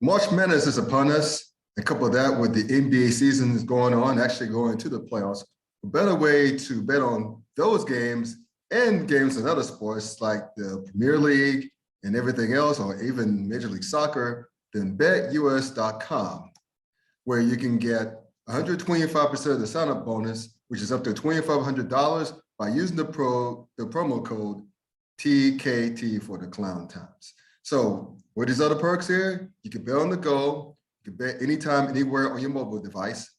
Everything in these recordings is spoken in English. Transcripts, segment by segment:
March Madness is upon us. And couple that with the NBA season is going on, actually going to the playoffs. A better way to bet on those games and games in other sports like the Premier League and everything else, or even Major League Soccer, than betus.com, where you can get 125% of the sign-up bonus, which is up to $2,500 by using the promo code TKT for the Klown Times. So what are these other perks here? You can bet on the go. You can bet anytime, anywhere on your mobile device.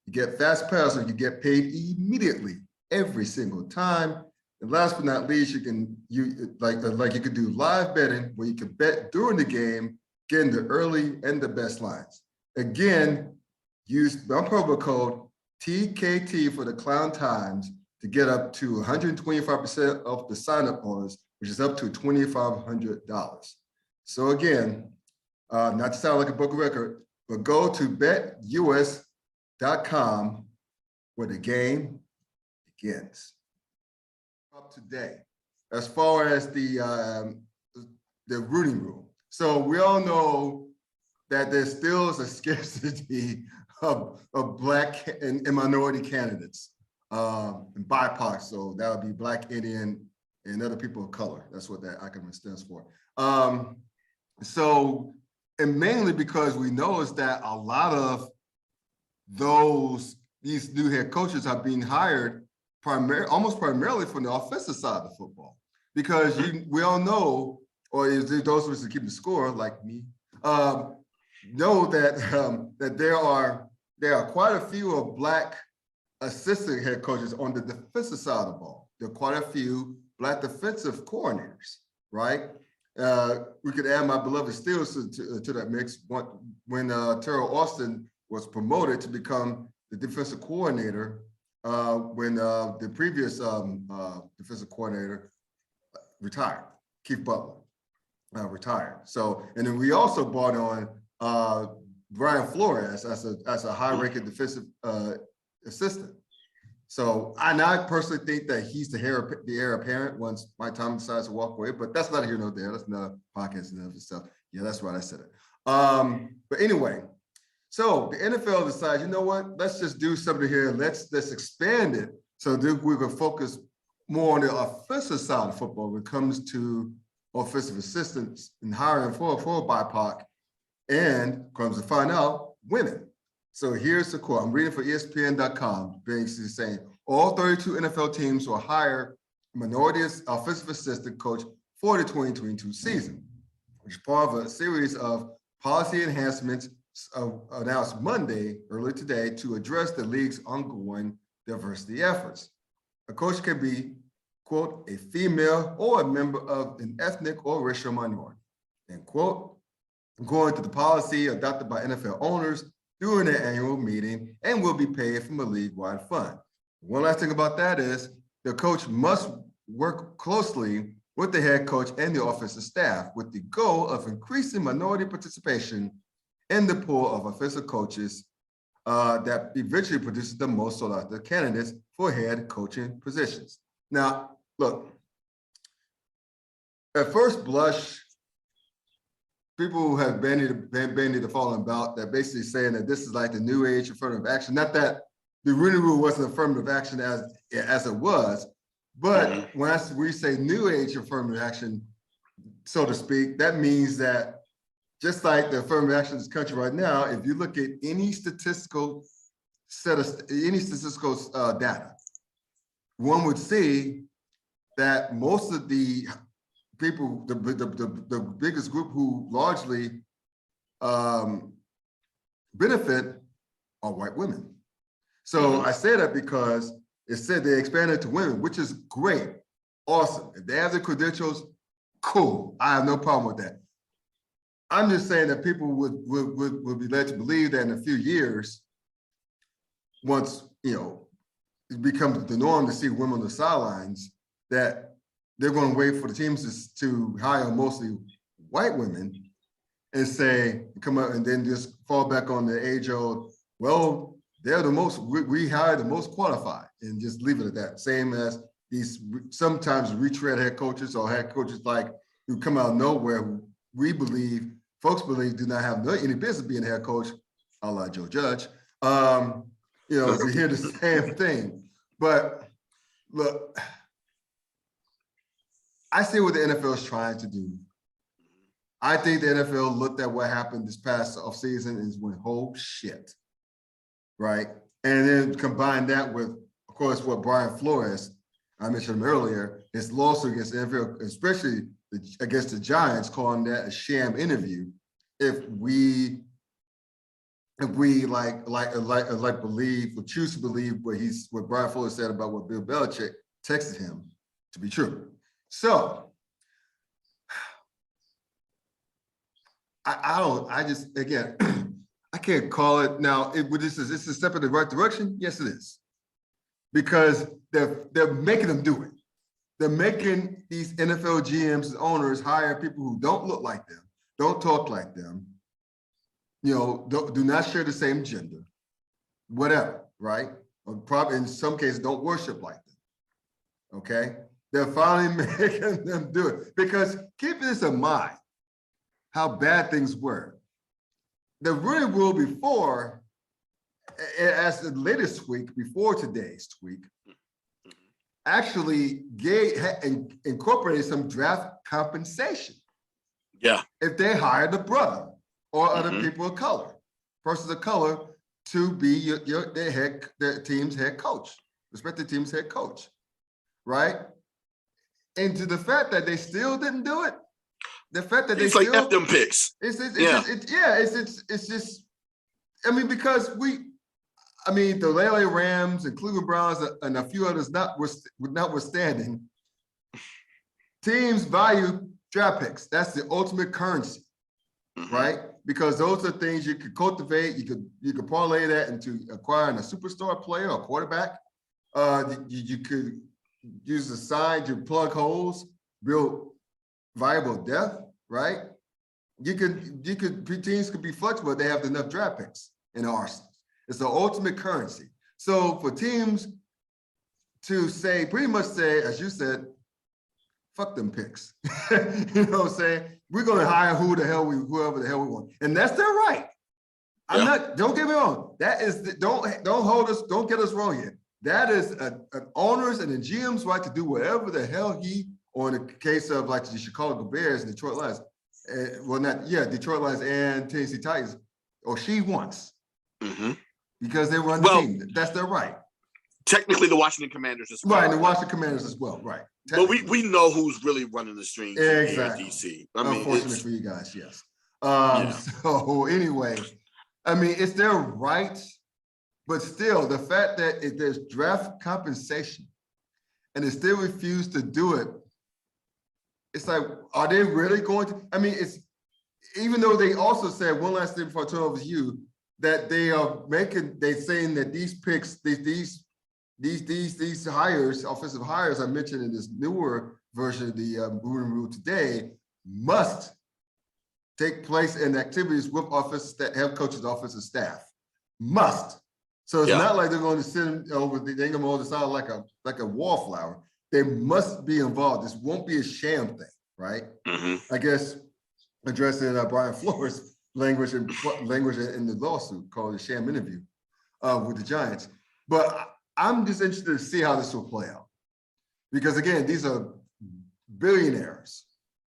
You get fast pass, or you get paid immediately every single time. And last but not least, you can you could do live betting where you can bet during the game, getting the early and the best lines. Again, use my promo code TKT for the Klown Times to get up to 125% of the sign-up bonus, which is up to $2,500. So again, not to sound like a broken record, but go to betus.com where the game begins. Up today, as far as the Rooney Rule. So we all know that there still is a scarcity of Black and minority candidates and BIPOC. So that would be Black, Indian, and other people of color. That's what that acronym stands for. And mainly because we know is that a lot of these new head coaches are being hired almost primarily from the offensive side of the football, because we all know, or those of us who keep the score like me, know that there are quite a few of Black assistant head coaches on the defensive side of the ball. There are quite a few Black defensive coordinators, right? We could add my beloved Steelers to that mix when Terrell Austin was promoted to become the defensive coordinator when the previous defensive coordinator retired, Keith Butler retired. So, and then we also brought on Brian Flores as a high-ranking defensive assistant. So, and I personally think that he's the heir apparent once Mike Tomlin decides to walk away, but that's not here nor there. That's another podcast and other stuff. Yeah, that's right, I said it. But anyway, so the NFL decides, you know what? Let's just do something here. Let's expand it so that we can focus more on the offensive side of football when it comes to offensive assistants and hiring for BIPOC, and comes to find out, women. So here's the quote. I'm reading for ESPN.com, basically saying all 32 NFL teams will hire a minority offensive assistant coach for the 2022 season, which is part of a series of policy enhancements announced Monday, earlier today, to address the league's ongoing diversity efforts. A coach can be, quote, a female or a member of an ethnic or racial minority, end quote, according to the policy adopted by NFL owners during their annual meeting, and will be paid from a league-wide fund. One last thing about that is the coach must work closely with the head coach and the offensive staff with the goal of increasing minority participation in the pool of offensive coaches that eventually produces the most sought-after candidates for head coaching positions. Now, look, at first blush, people have bandied the following about that, basically saying that this is like the new age affirmative action. Not that the Rooney Rule wasn't affirmative action as it was, but when we say new age affirmative action, so to speak, that means that just like the affirmative action in this country right now, if you look at any statistical data, one would see that most of the people, the biggest group who largely benefit are white women. So I say that because it said they expanded to women, which is great, awesome. If they have the credentials, cool. I have no problem with that. I'm just saying that people would be led to believe that in a few years, once it becomes the norm to see women on the sidelines, that they're going to wait for the teams to hire mostly white women and say, come up and then just fall back on the age-old, well, they're the most, we hire the most qualified, and just leave it at that. Same as these sometimes retread head coaches or head coaches like who come out of nowhere, who we believe folks believe do not have any business being a head coach, a la Joe Judge. We hear the same thing. But look, I see what the NFL is trying to do. I think the NFL looked at what happened this past offseason and went, oh shit, right? And then combine that with, of course, what Brian Flores, I mentioned him earlier, his lawsuit against the NFL, especially against the Giants, calling that a sham interview. If we believe or choose to believe what Brian Flores said about what Bill Belichick texted him to be true. So I can't call it now. It's a step in the right direction. Yes, it is, because they're making them do it. They're making these NFL GMs and owners hire people who don't look like them, don't talk like them, do not share the same gender, whatever, right? Or probably in some cases don't worship like them. Okay, they're finally making them do it, because keep this in mind, how bad things were. The Rooney Rule before, as the latest tweak, before today's tweak, actually incorporated some draft compensation. Yeah. If they hired a brother or other people of color, persons of color, to be their team's head coach, respective team's head coach, right? And to the fact that they still didn't do it, the fact that it's they like still F them picks. It's just, I mean, because the LA Rams and Cleveland Browns and a few others notwithstanding, teams value draft picks. That's the ultimate currency, right? Because those are things you could cultivate. You could parlay that into acquiring a superstar player or quarterback. You could use the sign to plug holes, build viable depth, right? Teams could be flexible. They have enough draft picks in the arsenal. It's the ultimate currency. So for teams to pretty much say, as you said, fuck them picks. You know what I'm saying? We're going to hire whoever the hell we want. And that's their right. Don't get me wrong. That is, don't get us wrong here. That is an owner's and a GM's right to do whatever the hell or in the case of like the Chicago Bears and Detroit Lions, Detroit Lions and Tennessee Titans, or she wants. Because they run the team. That's their right. Technically, the Washington Commanders as well. Right, the Washington Commanders as well, right. But we know who's really running the strings exactly. in DC. Unfortunately for you guys, yes. So anyway, it's their right, but still, the fact that if there's draft compensation and they still refuse to do it, it's like, are they really going to? It's even though they also said, one last thing before I turn over to you, that they're saying that these picks, these hires, offensive hires I mentioned in this newer version of the Rooney Rule today, must take place in activities with head coaches, offensive staff. Must. So it's not like they're going to send them over, they ain't going to hold this out like a wallflower. They must be involved. This won't be a sham thing, right? I guess addressing Brian Flores' language in the lawsuit called a sham interview with the Giants. But I'm just interested to see how this will play out. Because again, these are billionaires.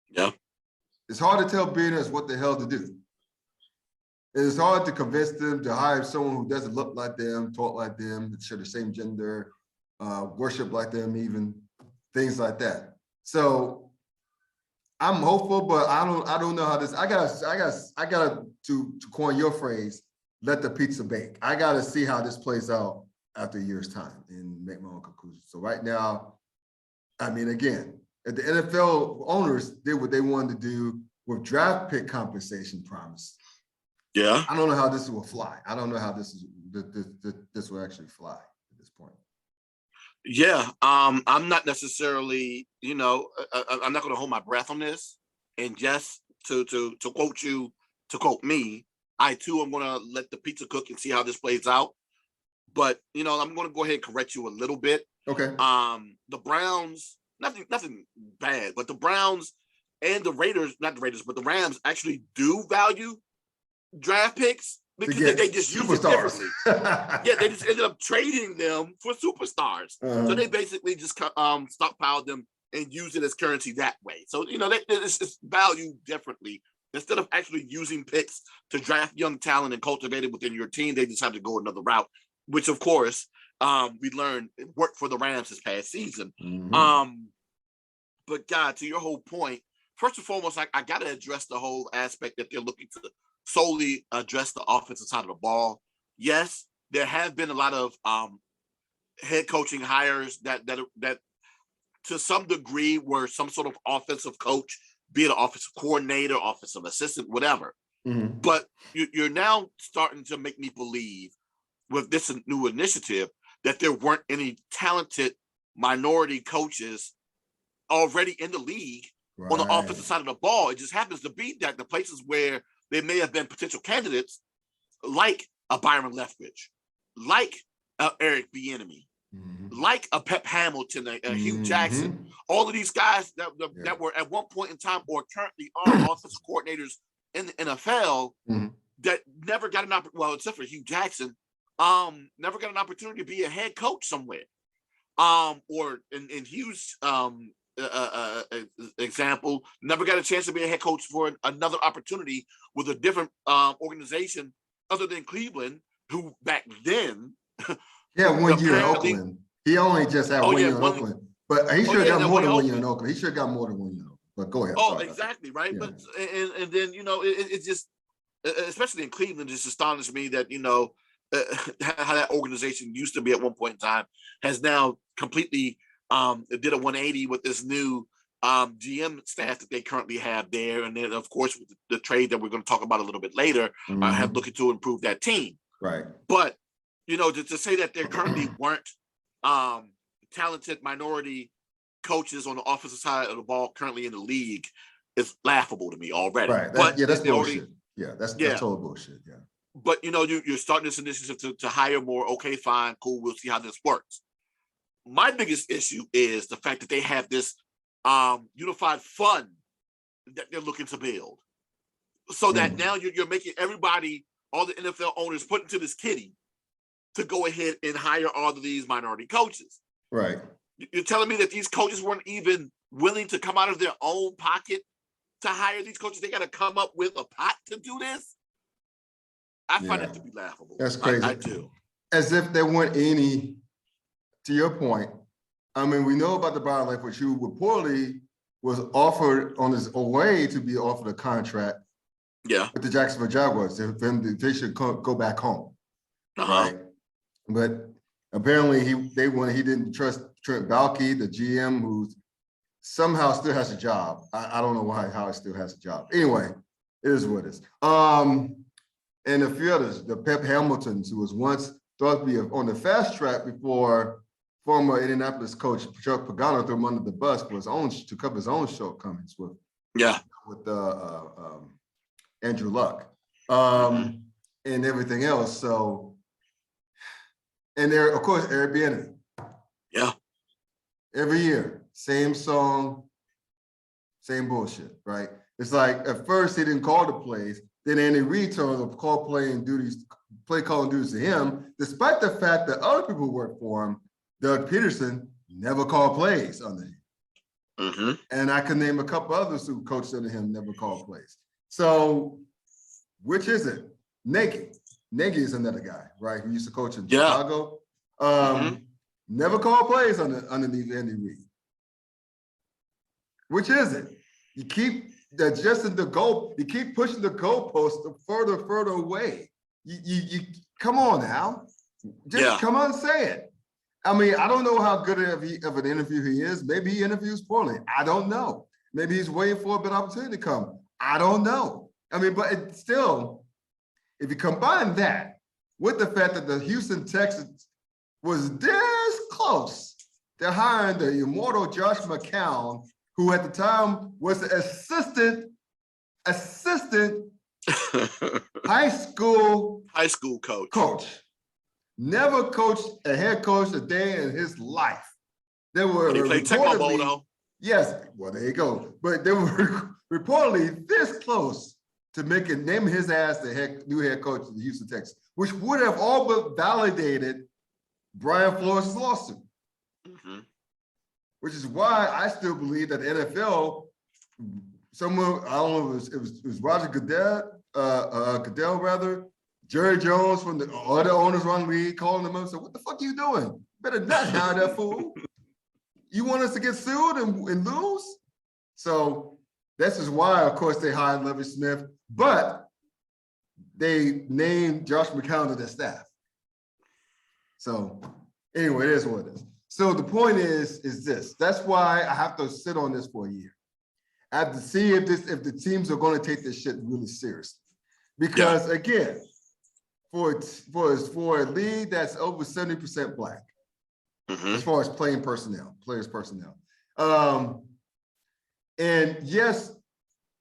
Yeah. It's hard to tell billionaires what the hell to do. It's hard to convince them to hire someone who doesn't look like them, talk like them, share the same gender, worship like them, even things like that. So I'm hopeful, but I don't know how this. I gotta to coin your phrase, let the pizza bake. I gotta see how this plays out after a year's time and make my own conclusions. So right now, again, if the NFL owners did what they wanted to do with draft pick compensation promise. Yeah. I don't know how this will fly. I don't know how this will actually fly at this point. Yeah. I'm not necessarily, I'm not going to hold my breath on this. And just to quote you, to quote me, I too am going to let the pizza cook and see how this plays out. But, I'm going to go ahead and correct you a little bit. Okay. The Browns, nothing bad, but the Browns and the Raiders, not the Raiders, but the Rams actually do value draft picks because they just use it differently. Yeah, they just ended up trading them for superstars. So they basically just stockpiled them and use it as currency that way. So, it's valued differently. Instead of actually using picks to draft young talent and cultivate it within your team, they decided to go another route, which, of course, we learned it worked for the Rams this past season. But, God, to your whole point, first and foremost, I got to address the whole aspect that they're looking to solely address the offensive side of the ball. Yes, there have been a lot of head coaching hires that to some degree were some sort of offensive coach, be it an offensive coordinator, offensive assistant, whatever. But you're now starting to make me believe with this new initiative that there weren't any talented minority coaches already in the league on the offensive side of the ball. It just happens to be that the places where they may have been potential candidates, like a Byron Leftwich, like Eric Bieniemy, like a Pep Hamilton, a Hugh Jackson, all of these guys that were at one point in time or currently are offensive coordinators in the NFL that never got an opportunity, well, except for Hugh Jackson, never got an opportunity to be a head coach somewhere. Or in Hugh's example, never got a chance to be a head coach for another opportunity with a different organization other than Cleveland, who back then. Yeah, 1 year in Oakland. He only just had 1 year in Oakland. But he should have got more than 1 year in Oakland. He should have got more than 1 year in Oakland. But go ahead. Oh, exactly, right? Yeah. But and then, it just, especially in Cleveland, just astonished me that, how that organization used to be at one point in time has now completely did a 180 with this new GM staff that they currently have there. And then, of course, with the trade that we're going to talk about a little bit later, have looking to improve that team. Right. But, to say that there currently weren't talented minority coaches on the offensive side of the ball currently in the league is laughable to me already. Right. That's bullshit. That's total bullshit. Yeah. But, you're starting this initiative to hire more. Okay, fine, cool. We'll see how this works. My biggest issue is the fact that they have this unified fund that they're looking to build. So that now you're making everybody, all the NFL owners, put into this kitty to go ahead and hire all of these minority coaches. Right. You're telling me that these coaches weren't even willing to come out of their own pocket to hire these coaches? They got to come up with a pot to do this? I find that to be laughable. That's crazy. I do. As if there weren't any, to your point, I mean, we know about the Byron Leftwich, who reportedly was offered on his way to be offered a contract with the Jacksonville Jaguars. They should go back home. Right? But apparently he didn't trust Trent Baalke, the GM, who somehow still has a job. I don't know how he still has a job. Anyway, it is what it is. And a few others, the Pep Hamiltons, who was once thought to be on the fast track before former Indianapolis coach Chuck Pagano threw him under the bus for to cover his own shortcomings with Andrew Luck and everything else. So, and there, of course, Eric Bieniemy. Yeah. Every year, same song, same bullshit, right? It's like at first he didn't call the plays. Then Andy Reid told him to call calling duties to him, despite the fact that other people who work for him, Doug Peterson, never called plays under him. And I can name a couple others who coached under him, never called plays. So which is it? Nagy. Nagy is another guy, right, who used to coach in Chicago. Never called plays underneath Andy Reid. Which is it? You keep adjusting the goal. You keep pushing the goalpost further away. You come on now. Just come on and say it. I mean, I don't know how good of an interview he is. Maybe he interviews poorly. I don't know. Maybe he's waiting for a better opportunity to come. I don't know. I mean, but it's still, if you combine that with the fact that the Houston Texans was this close to hiring the immortal Josh McCown, who at the time was the assistant high school coach. Never coached a head coach a day in his life. There were he played Tecmo Bowl, though. Yes, well, there you go. But they were reportedly this close to naming his ass the new head coach of the Houston Texans, which would have all but validated Brian Flores' lawsuit. Mm-hmm. Which is why I still believe that the NFL, someone, I don't know, it was Roger Goodell rather, Jerry Jones from the other owners around the league calling them up and said, what the fuck are you doing? Better not hire that fool. You want us to get sued and lose? So this is why, of course, they hired Lovie Smith, but they named Josh McCown to their staff. So anyway, it is what it is. So the point is this. That's why I have to sit on this for a year. I have to see if the teams are going to take this shit really seriously. Because again, for a league that's over 70% black, as far as players personnel. And yes,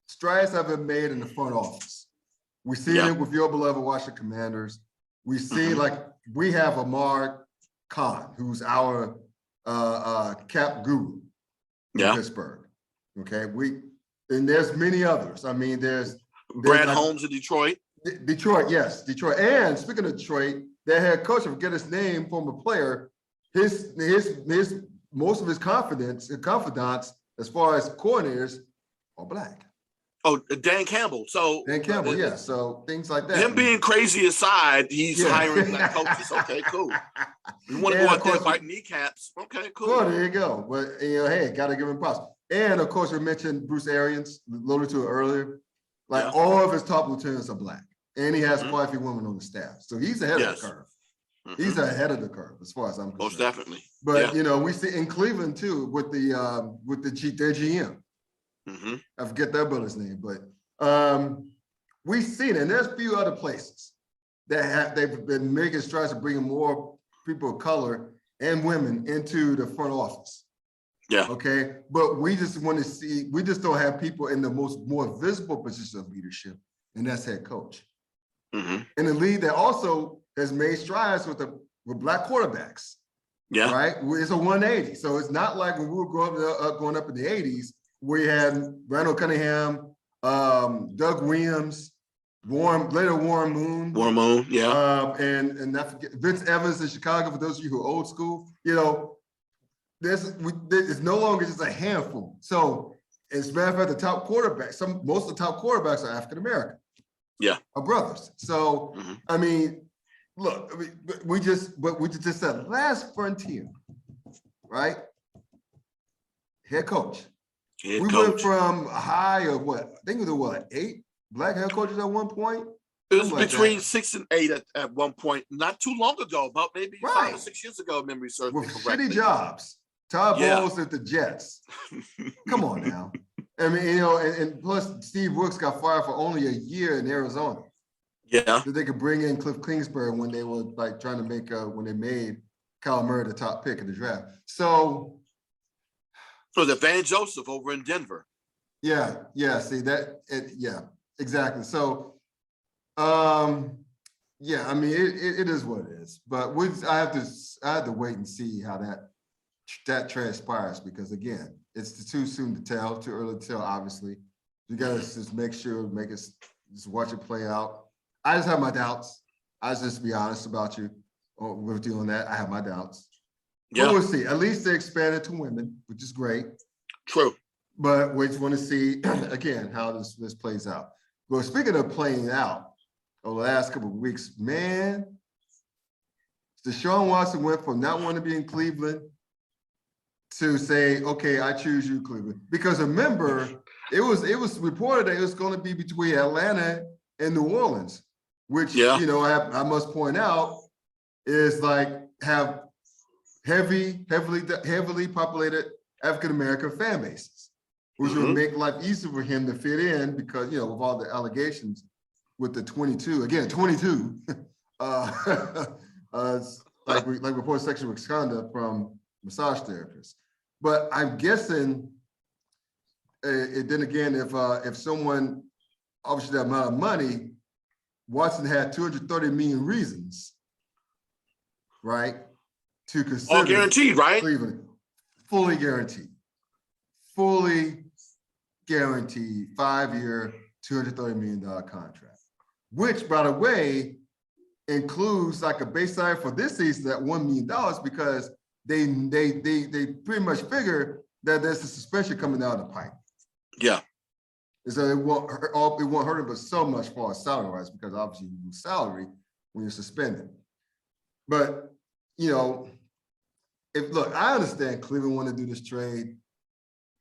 strides have been made in the front office. We see it with your beloved Washington Commanders. We see we have Amar Khan, who's our cap guru in Pittsburgh. Okay, and there's many others. I mean, there's Brad Holmes in Detroit. Detroit, yes, Detroit. And speaking of Detroit, their head coach, I forget his name, former player, his most of his confidants as far as coordinators are black. Oh, Dan Campbell. So Dan Campbell, yeah. So things like that. Him being crazy aside, he's hiring black coaches. Okay, cool. You want to go out there and bite kneecaps? Okay, cool. Well, there you go. But hey, gotta give him props. And of course, we mentioned Bruce Arians, alluded to it earlier. All of his top lieutenants are black, and he has quite a few women on the staff. So he's ahead of the curve. He's ahead of the curve as far as I'm concerned. Most definitely. But we see in Cleveland too with their GM. I forget that brother's name, but we've seen it, and there's a few other places that they've been making strides to bringing more people of color and women into the front office. Yeah. Okay. But we just want to see, we just don't have people in the more visible position of leadership, and that's head coach. In a league that also has made strides with black quarterbacks. Yeah. Right. It's a 180. So it's not like when we were growing up in the 80s, we had Randall Cunningham, Doug Williams, Warren Moon. Warren Moon, yeah. And not forget Vince Evans in Chicago, for those of you who are old school, it's no longer just a handful. So as a matter of fact, the top quarterbacks, most of the top quarterbacks are African-American. Yeah. Are brothers. So, I mean, look, we just said last frontier, right? Head coach. We went from a high of what? I think it was 8 black head coaches at one point. It was between 6 and 8 at one point, not too long ago, about maybe 5 or 6 years ago, memory serves me correctly. Shitty jobs. Todd Bowles at the Jets. Come on now. I mean, and plus Steve Wilkes got fired for only a year in Arizona. Yeah. So they could bring in Cliff Kingsbury when they were trying to make when they made Kyler Murray the top pick of the draft. So the Van Joseph over in Denver. Yeah. See that? Exactly. So, yeah. I mean, it is what it is. But I have to wait and see how that transpires, because again, it's too soon to tell, too early to tell. Obviously, you gotta just just watch it play out. I just have my doubts. I'll just be honest about you with you on that. I have my doubts. Yeah, but we'll see. At least they expanded to women, which is great. True. But we just want to see again how this plays out. Well, speaking of playing out, over the last couple of weeks, man, Deshaun Watson went from not wanting to be in Cleveland to say, okay, I choose you, Cleveland. Because remember, it was reported that it was going to be between Atlanta and New Orleans, which I must point out is have heavily populated African-American fan bases, which would make life easier for him to fit in, because with all the allegations with the 22 reported sexual misconduct from massage therapists. But I'm guessing, then again, if someone obviously that amount of money, Watson had 230 million reasons, right, to consider. All guaranteed, right? Cleveland, fully guaranteed. fully guaranteed 5-year, $230 million contract, which, by the way, includes like a base salary for this season at $1 million because they pretty much figure that there's a suspension coming out of the pipe. Yeah. And so it won't hurt him, but so much for our salary wise because obviously you lose salary when you're suspended. But I understand Cleveland want to do this trade.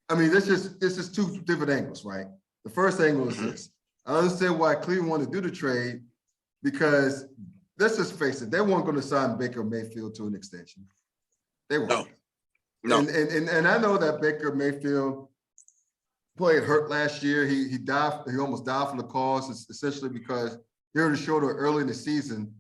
I mean, this is two different angles, right? The first angle is this. I understand why Cleveland want to do the trade because let's just face it, they weren't going to sign Baker Mayfield to an extension. They weren't. No. And I know that Baker Mayfield played hurt last year. He died. He almost died from the cause, essentially because he hurt his shoulder early in the season,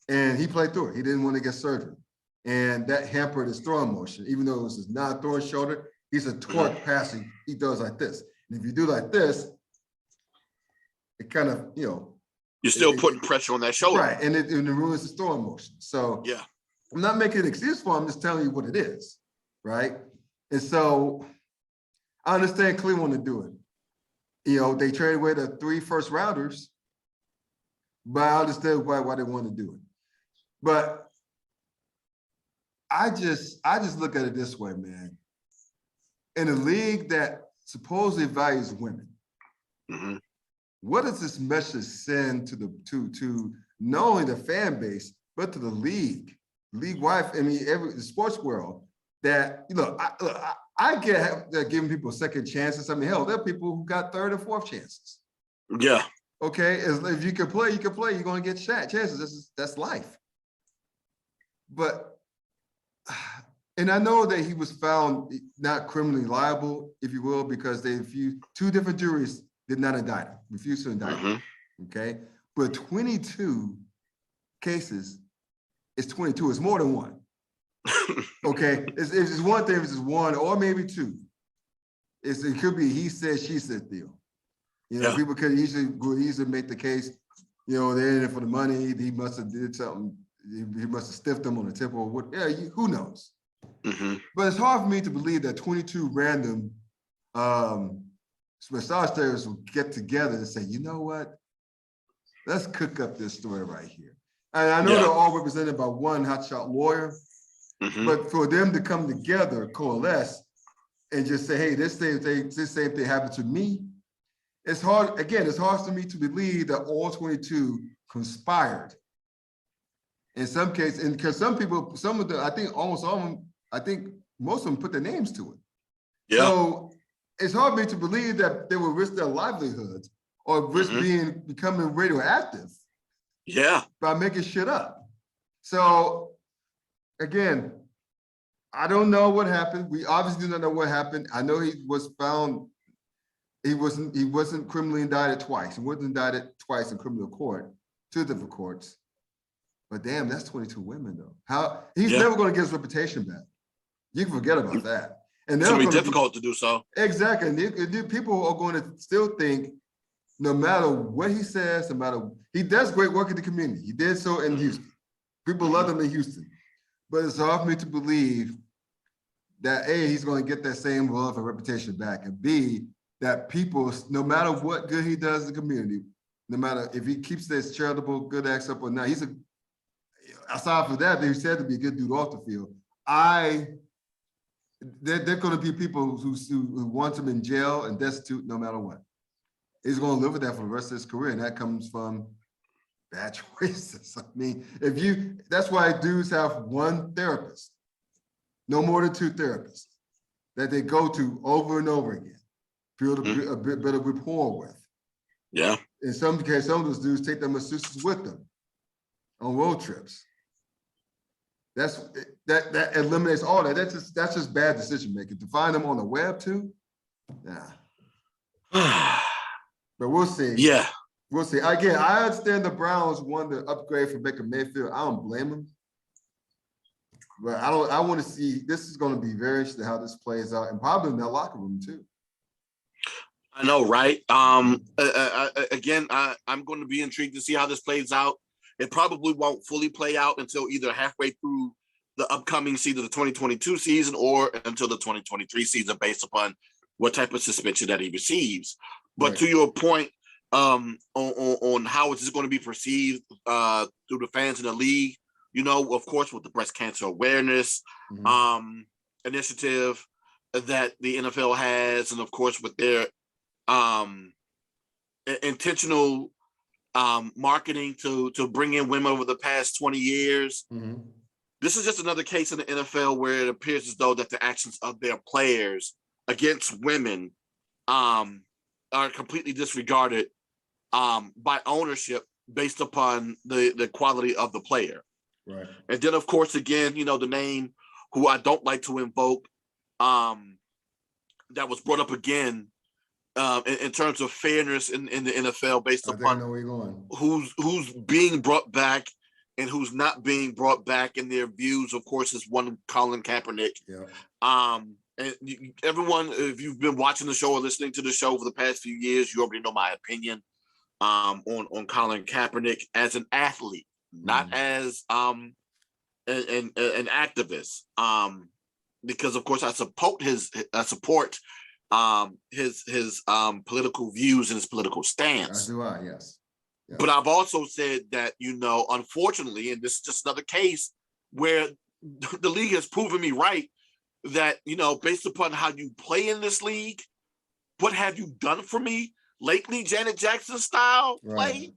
and he played through it. He didn't want to get surgery, and that hampered his throwing motion. Even though it was his non-throwing shoulder, he's a torque passer. He does like this, and if you do like this, it kind of you're still putting pressure on that shoulder, right? And it ruins his throwing motion. So yeah, I'm not making an excuse for him. I'm just telling you what it is, right? And so I understand Cleveland want to do it. They traded away the 3 first-rounders, but I understand why they want to do it. But I just look at it this way, man. In a league that supposedly values women, what does this message send to not only the fan base but to the league wide? I mean, the sports world. That I get giving people second chances. I mean, hell, there are people who got third and fourth chances. Yeah. Okay, if you can play, you can play. You're going to get chances. That's life. But, and I know that he was found not criminally liable, if you will, because two different juries did not indict him, refused to indict him. Okay, but 22 cases is 22. It's more than one. Okay, it's one thing if it's one or maybe two. It could be he said, she said deal. People could easily make the case, they're in it for the money. He must have did something. He must have stiffed them on the tip or what. Yeah, who knows? But it's hard for me to believe that 22 random massage therapists will get together and say, you know what? Let's cook up this story right here. And I know they're all represented by one hotshot lawyer. But for them to come together, coalesce, and just say, hey, this same thing happened to me, it's hard. Again, it's hard for me to believe that all 22 conspired. In some cases, and because some people, I think almost all of them, I think most of them put their names to it. Yeah. So it's hard for me to believe that they would risk their livelihoods or risk becoming radioactive. Yeah. By making shit up. So again, I don't know what happened. We obviously do not know what happened. I know he was found, he wasn't criminally indicted twice. He wasn't indicted twice in criminal court, 2 different courts. But damn, that's 22 women though. He's never going to get his reputation back. You can forget about that. And it's going to be difficult to do so. Exactly. And people are going to still think, no matter what he says, he does great work in the community. He did so in Houston. People love him in Houston. But it's hard for me to believe that A, he's going to get that same love and reputation back, and B, that people, no matter what good he does in the community, no matter if he keeps this charitable good acts up or not, aside from that, he's said to be a good dude off the field. They're going to be people who want him in jail and destitute no matter what. He's going to live with that for the rest of his career, and that comes from bad choices. I mean, that's why dudes have one therapist, no more than 2 therapists that they go to over and over again, build a bit of rapport with. Yeah. In some cases, some of those dudes take their masseuses with them on road trips. That eliminates all that. That's just bad decision making. To find them on the web too, nah. But we'll see. Yeah. We'll see. Again, I understand the Browns wanted to upgrade for Baker Mayfield. I don't blame them. But I want to see, this is going to be very interesting how this plays out, and probably in their locker room too. I know, right? Again, I'm going to be intrigued to see how this plays out. It probably won't fully play out until either halfway through the upcoming season, the 2022 season, or until the 2023 season, based upon what type of suspension that he receives. But Right. to your point, on how it's going to be perceived through the fans in the league, of course, with the breast cancer awareness initiative that the NFL has, and of course with their intentional marketing to bring in women over the past 20 years. This is just another case in the NFL where it appears as though that the actions of their players against women are completely disregarded by ownership based upon the quality of the player. Right. And then, of course, again, the name who I don't like to invoke that was brought up again in terms of fairness in the NFL based upon who's being brought back and who's not being brought back in their views, of course, is one Colin Kaepernick. Yeah. And everyone, if you've been watching the show or listening to the show for the past few years, you already know my opinion on Colin Kaepernick as an athlete, not as an activist. Because of course I support his political views and his political stance. As do I, yes. Yeah. But I've also said that, unfortunately, and this is just another case where the league has proven me right, that, based upon how you play in this league, what have you done for me lately, Janet Jackson style play?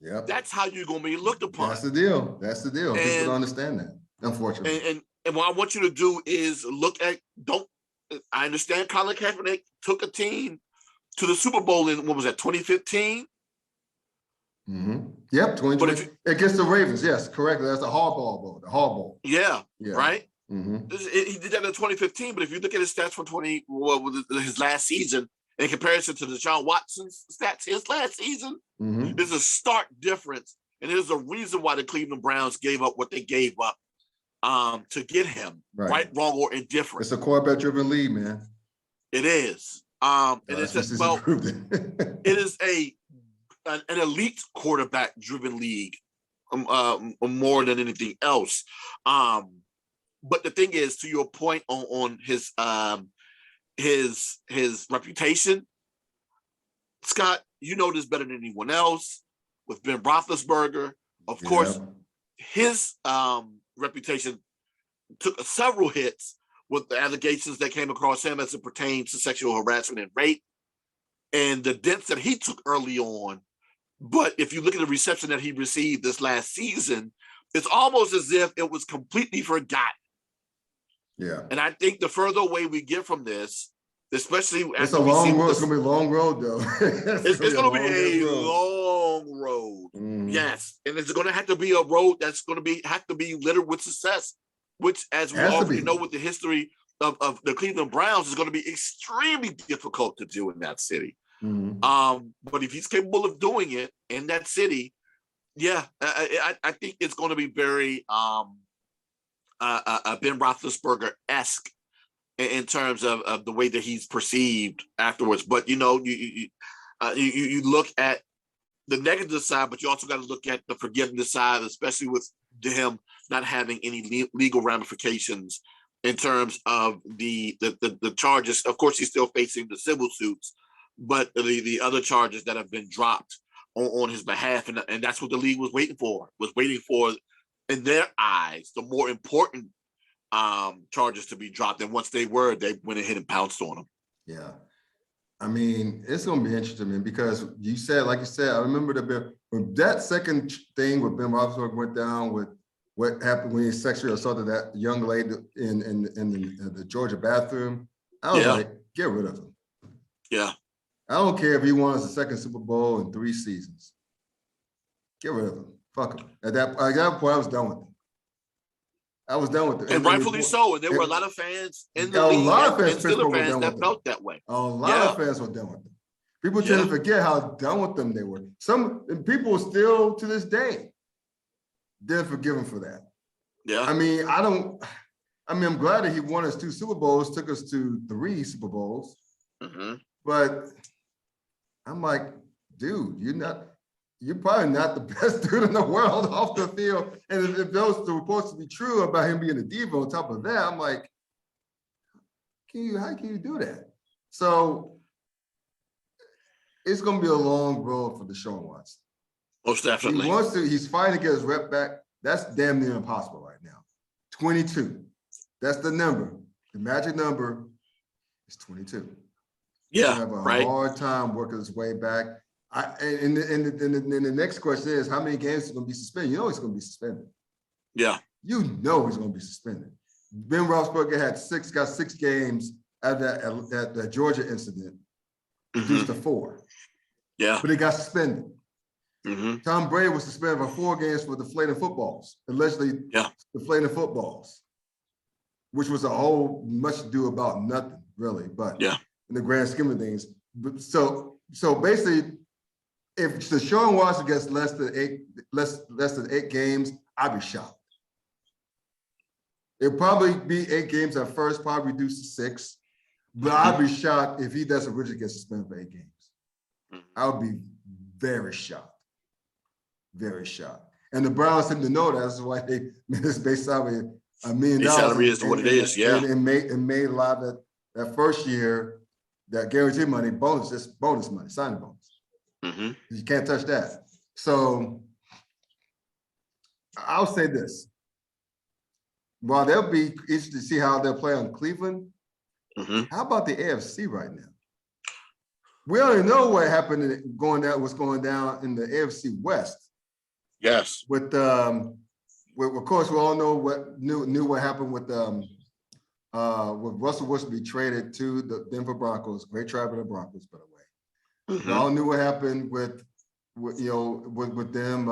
Yep. That's how you're going to be looked upon. That's the deal. People don't understand that, unfortunately. And what I want you to do is I understand Colin Kaepernick took a team to the Super Bowl in, 2015? Yep, 2020. Against the Ravens, yes, correct. That's the Harbaugh Bowl, Yeah, right? He did that in 2015, but if you look at his stats from his last season, in comparison to Deshaun Watson's stats his last season, there's a stark difference. And there's a reason why the Cleveland Browns gave up what they gave up to get him, right, wrong, or indifferent. It's a quarterback-driven league, man. It is. It is an elite quarterback-driven league more than anything else. But the thing is, to your point on his reputation, Scott, you know this better than anyone else. With Ben Roethlisberger, of course, his reputation took several hits with the allegations that came across him as it pertains to sexual harassment and rape, and the dents that he took early on. But if you look at the reception that he received this last season, it's almost as if it was completely forgotten. Yeah. And I think the further away we get from this, especially it's a long road. It's going to be a long road, though. it's going to be a long road. Yes. And it's going to have to be a road that's going to have to be littered with success, which, as we already know with the history of the Cleveland Browns, is going to be extremely difficult to do in that city. But if he's capable of doing it in that city, I think it's going to be very Ben Roethlisberger-esque in terms of the way that he's perceived afterwards. But you look at the negative side, but you also got to look at the forgiveness side, especially with him not having any legal ramifications in terms of the charges. Of course, he's still facing the civil suits, but the other charges that have been dropped on his behalf, and that's what the league was waiting for, in their eyes, the more important charges to be dropped. And once they went ahead and pounced on them. Yeah. I mean, it's going to be interesting, man, because like you said, I remember that second thing with Ben Roethlisberger went down with what happened when he sexually assaulted that young lady in the Georgia bathroom. I was like, get rid of him. Yeah. I don't care if he won us a second Super Bowl in 3 seasons. Get rid of him. Fuck him. At that point, I was done with him. I was done with it. And rightfully so. And there were a lot of fans in the league, a lot of fans that felt that way. A lot of fans were done with them. People tend to forget how done with them they were. Some people still, to this day, didn't forgive him for that. Yeah. I mean, I'm glad that he won us 2 Super Bowls, took us to 3 Super Bowls. But I'm like, dude, you're probably not the best dude in the world off the field. And if those are supposed to be true about him being a diva on top of that, I'm like, how can you do that? So it's going to be a long road for Deshaun Watson. Most definitely. He's fighting to get his rep back. That's damn near impossible right now. 22. That's the number. The magic number is 22. Yeah, He's have a hard time working his way back. And the next question is, how many games is going to be suspended? You know he's going to be suspended. Yeah. You know he's going to be suspended. Ben Roethlisberger got 6 games at the Georgia incident, reduced to 4. Yeah. But he got suspended. Tom Brady was suspended for 4 games for deflating footballs, allegedly deflating footballs, which was a whole much ado about nothing, really. But in the grand scheme of things, so basically, if Deshaun Watson gets less than 8 games, I'd be shocked. It'll probably be 8 games at first, probably reduced to 6. But I'd be shocked if he doesn't really get suspended for 8 games. I would be very shocked. Very shocked. And the Browns seem to know that. That's why they made this base salary $1 million. Salary is what it is, And made a lot of that first year, that guaranteed money, bonus money, signing bonus. You can't touch that. So I'll say this. While they'll be interested to see how they'll play on Cleveland, how about the AFC right now? We already know what happened what's going down in the AFC West. Yes. With of course, we all know what happened with Russell Wilson be traded to the Denver Broncos. Great try by the Broncos, by the way. We all knew what happened with them.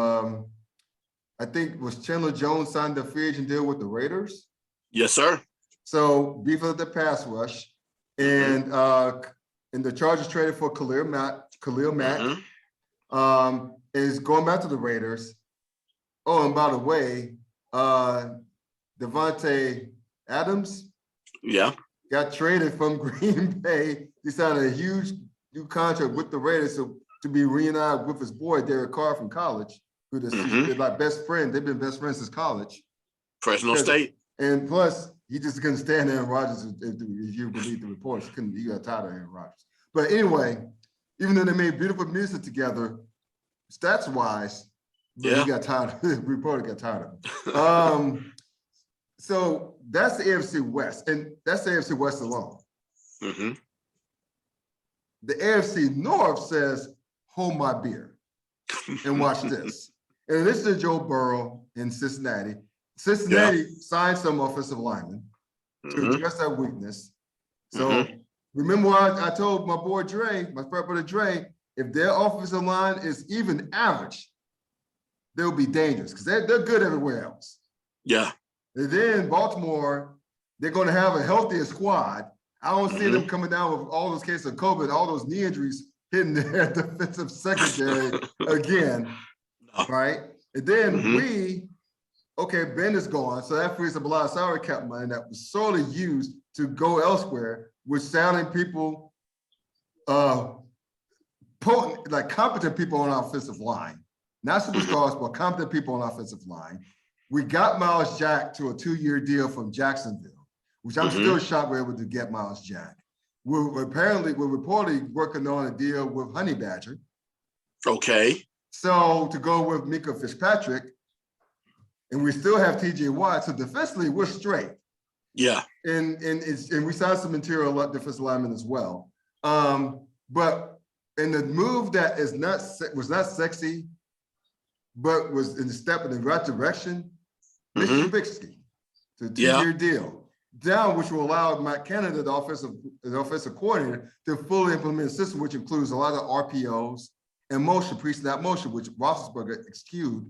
I think was Chandler Jones signed the free agent deal with the Raiders. Yes, sir. So beef of the pass rush, and the Chargers traded for Khalil Mack. Is going back to the Raiders. Oh, and by the way, Devontae Adams got traded from Green Bay. He signed a huge new contract with the Raiders to be reunited with his boy, Derek Carr from college, who they're like best friends. They've been best friends since college. Fresno State. And plus, he just couldn't stand Aaron Rodgers, if you believe the reports. He got tired of Aaron Rodgers. But anyway, even though they made beautiful music together, stats-wise, he got tired of it. The reporter got tired of it. So that's the AFC West, and that's the AFC West alone. The AFC North says, hold my beer and watch this. And this is Joe Burrow in Cincinnati. Cincinnati signed some offensive linemen to address that weakness. So remember what I told my boy Dre, my friend brother Dre, if their offensive line is even average, they'll be dangerous because they're good everywhere else. Yeah. And then Baltimore, they're going to have a healthier squad. I don't see them coming down with all those cases of COVID, all those knee injuries hitting their defensive secondary again, right? And then Ben is gone, so that frees up a lot of salary cap money that was sorely used to go elsewhere, with sounding people, competent people on our offensive line, not superstars, but competent people on offensive line. We got Miles Jack to a 2-year deal from Jacksonville, which I'm still shocked we're able to get Miles Jack. We're reportedly working on a deal with Honey Badger. Okay. So to go with Mika Fitzpatrick, and we still have TJ Watt. So defensively, we're straight. Yeah. And we signed some interior defensive linemen as well. But in the move that was not sexy, but was in the step in the right direction, Mitch Trubisky, to a 2-year deal, down, which will allow Matt Canada, the offensive coordinator, to fully implement a system which includes a lot of RPOs and motion, pre-snap motion, which Roethlisberger excused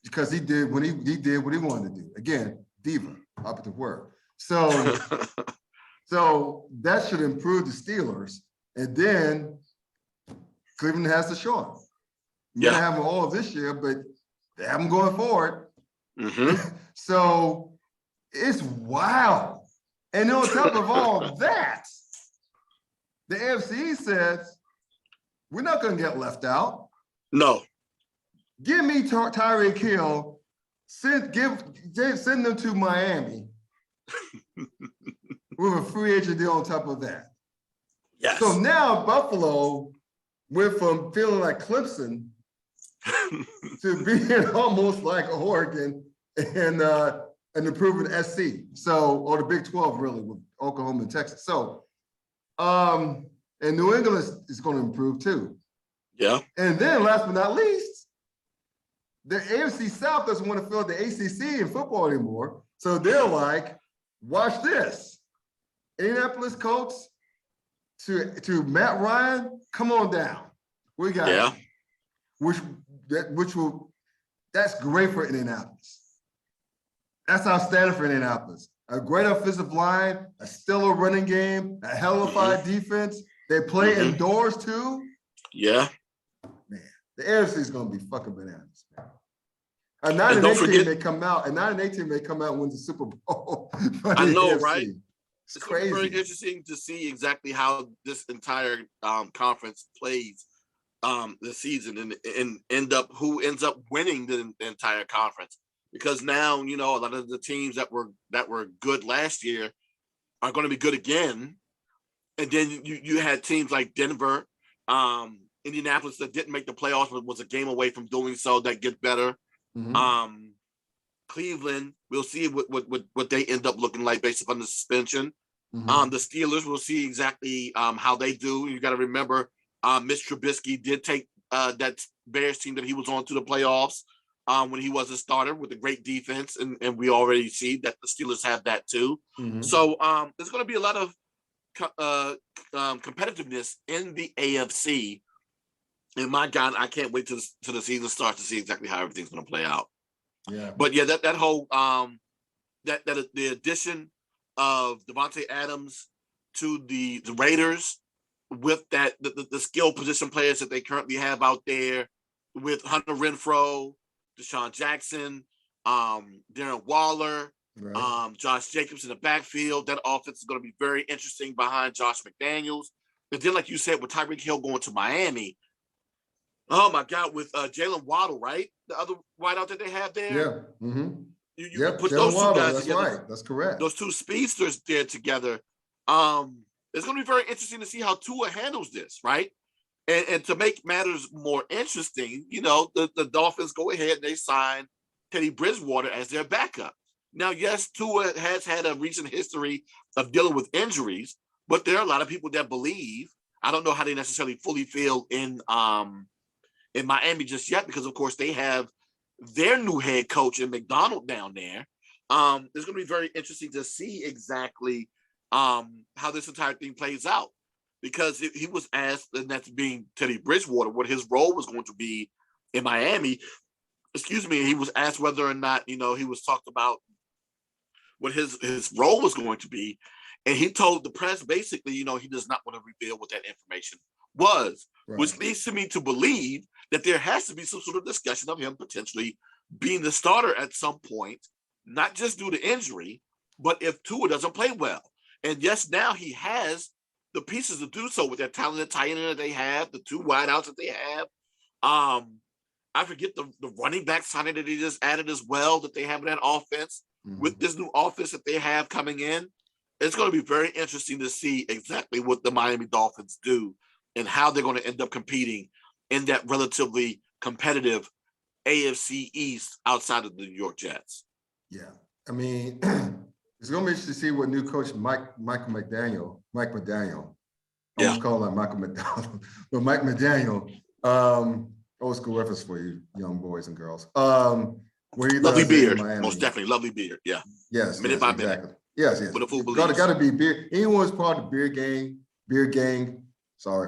because he did what he wanted to do. Again, diva, operative word. So, so that should improve the Steelers. And then Cleveland has Deshaun. You're gonna have them all this year, but they have them going forward. So it's wild. And on top of all that, the AFC says, we're not gonna get left out. No. Give me Tyreek Hill, send them to Miami with a free agent deal on top of that. Yes. So now Buffalo went from feeling like Clemson to being almost like Oregon and an improving SC. So, or the Big 12 really with Oklahoma and Texas. So, and New England is going to improve too. Yeah. And then last but not least, the AFC South doesn't want to fill the ACC in football anymore. So they're like, watch this. Indianapolis Colts to Matt Ryan, come on down. We got you. That's great for Indianapolis. That's outstanding for Indianapolis. A great offensive line, a stellar running game, a hellified defense. They play indoors too. Yeah. Man, the AFC is going to be fucking bananas, man. A 9-8 team may come out. A 9-8 team may come out and win the Super Bowl. I know, AFC. right? It's crazy. Very interesting to see exactly how this entire conference plays this season and who ends up winning the entire conference. Because now, you know, a lot of the teams that were good last year are going to be good again. And then you had teams like Denver, Indianapolis that didn't make the playoffs, but was a game away from doing so, that get better. Cleveland, we'll see what they end up looking like based upon the suspension. The Steelers, we'll see exactly how they do. You got to remember, Mitch Trubisky did take that Bears team that he was on to the playoffs when he was a starter with a great defense, and we already see that the Steelers have that too. So there's going to be a lot of competitiveness in the AFC. And my God, I can't wait till the season starts to see exactly how everything's going to play out. Yeah. But yeah, that whole that the addition of Devontae Adams to the Raiders with that the skill position players that they currently have out there with Hunter Renfrow, Deshaun Jackson, Darren Waller, Josh Jacobs in the backfield. That offense is going to be very interesting behind Josh McDaniels. And then, like you said, with Tyreek Hill going to Miami, oh my God, with Jalen Waddle, right? The other wideout that they have there. Yeah. You put those two guys that's together. Right. That's correct. Those two speedsters there together. It's going to be very interesting to see how Tua handles this, right? And to make matters more interesting, you know, the Dolphins go ahead and they sign Teddy Bridgewater as their backup. Now, yes, Tua has had a recent history of dealing with injuries, but there are a lot of people that believe, I don't know how they necessarily fully feel in Miami just yet, because of course they have their new head coach in McDonald down there. It's going to be very interesting to see exactly how this entire thing plays out, because he was asked, and that's being Teddy Bridgewater, what his role was going to be in Miami. He was asked whether or not, you know, he was talked about what his role was going to be. And he told the press, basically, you know, he does not want to reveal what that information was, which leads to me to believe that there has to be some sort of discussion of him potentially being the starter at some point, not just due to injury, but if Tua doesn't play well. And yes, now he has the pieces to do so with that talented tight end that they have, the two wideouts that they have. I forget the running back signing that he just added as well, that they have in that offense. With this new offense that they have coming in, it's going to be very interesting to see exactly what the Miami Dolphins do and how they're going to end up competing in that relatively competitive AFC East outside of the New York Jets. Yeah. I mean, it's going to be interesting to see what new coach Mike McDaniel, I almost call him Michael McDonald, but Mike McDaniel, old school reference for you young boys and girls. Where he lovely beard, most definitely lovely beard. Yeah. Yes. Minute by exactly. minute. Yes. But a fool Got to be beard. Anyone's part of the beard gang. Sorry.